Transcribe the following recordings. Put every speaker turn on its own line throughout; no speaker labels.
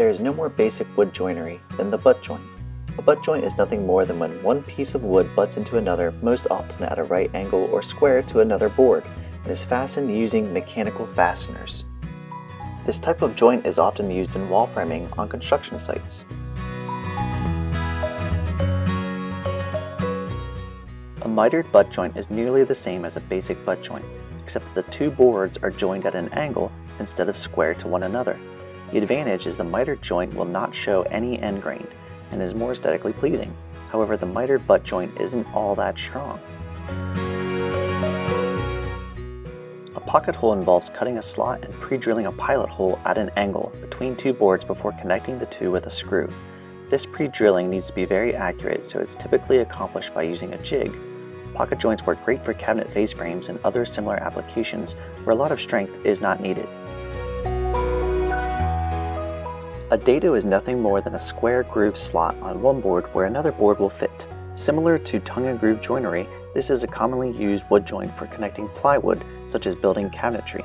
There is no more basic wood joinery than the butt joint. A butt joint is nothing more than when one piece of wood butts into another, most often at a right angle or square to another board, and is fastened using mechanical fasteners. This type of joint is often used in wall framing on construction sites. A mitered butt joint is nearly the same as a basic butt joint, except that the two boards are joined at an angle instead of square to one another. The advantage is the mitered joint will not show any end grain and is more aesthetically pleasing. However, the mitered butt joint isn't all that strong. A pocket hole involves cutting a slot and pre-drilling a pilot hole at an angle between two boards before connecting the two with a screw. This pre-drilling needs to be very accurate, so it's typically accomplished by using a jig. Pocket joints work great for cabinet face frames and other similar applications where a lot of strength is not needed. A dado is nothing more than a square groove slot on one board where another board will fit. Similar to tongue and groove joinery, this is a commonly used wood joint for connecting plywood, such as building cabinetry.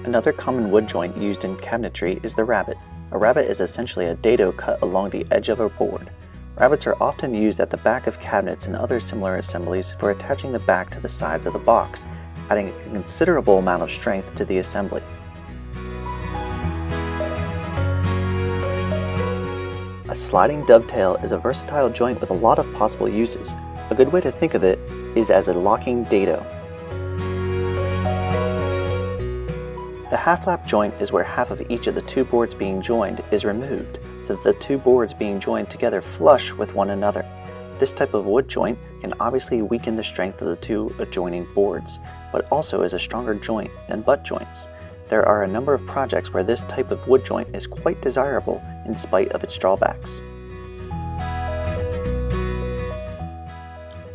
Another common wood joint used in cabinetry is the rabbet. A rabbet is essentially a dado cut along the edge of a board. Rabbets are often used at the back of cabinets and other similar assemblies for attaching the back to the sides of the box, adding a considerable amount of strength to the assembly. A sliding dovetail is a versatile joint with a lot of possible uses. A good way to think of it is as a locking dado. The half-lap joint is where half of each of the two boards being joined is removed, so that the two boards being joined together flush with one another. This type of wood joint can obviously weaken the strength of the two adjoining boards, but also is a stronger joint than butt joints. There are a number of projects where this type of wood joint is quite desirable in spite of its drawbacks.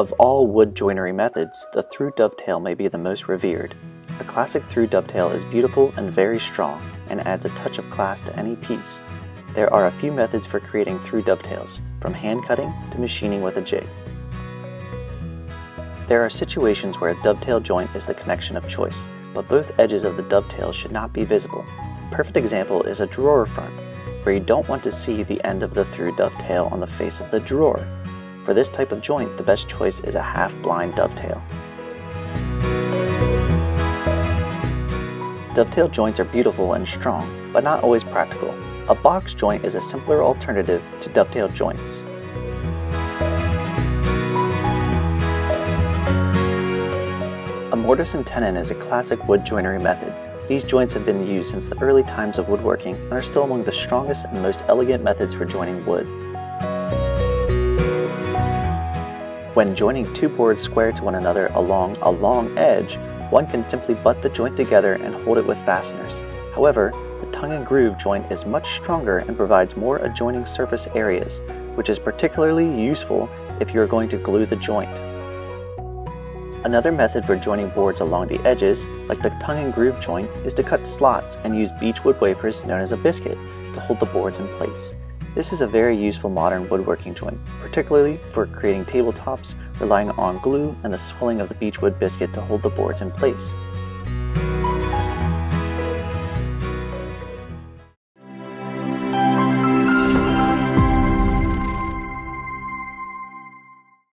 Of all wood joinery methods, the through dovetail may be the most revered. A classic through dovetail is beautiful and very strong and adds a touch of class to any piece. There are a few methods for creating through dovetails, from hand cutting to machining with a jig. There are situations where a dovetail joint is the connection of choice, but both edges of the dovetail should not be visible. A perfect example is a drawer front, where you don't want to see the end of the through dovetail on the face of the drawer. For this type of joint, the best choice is a half-blind dovetail. Dovetail joints are beautiful and strong, but not always practical. A box joint is a simpler alternative to dovetail joints. A mortise and tenon is a classic wood joinery method. These joints have been used since the early times of woodworking and are still among the strongest and most elegant methods for joining wood. When joining two boards square to one another along a long edge, one can simply butt the joint together and hold it with fasteners. However, the tongue and groove joint is much stronger and provides more adjoining surface areas, which is particularly useful if you are going to glue the joint. Another method for joining boards along the edges, like the tongue and groove joint, is to cut slots and use beechwood wafers known as a biscuit to hold the boards in place. This is a very useful modern woodworking joint, particularly for creating tabletops, relying on glue and the swelling of the beechwood biscuit to hold the boards in place.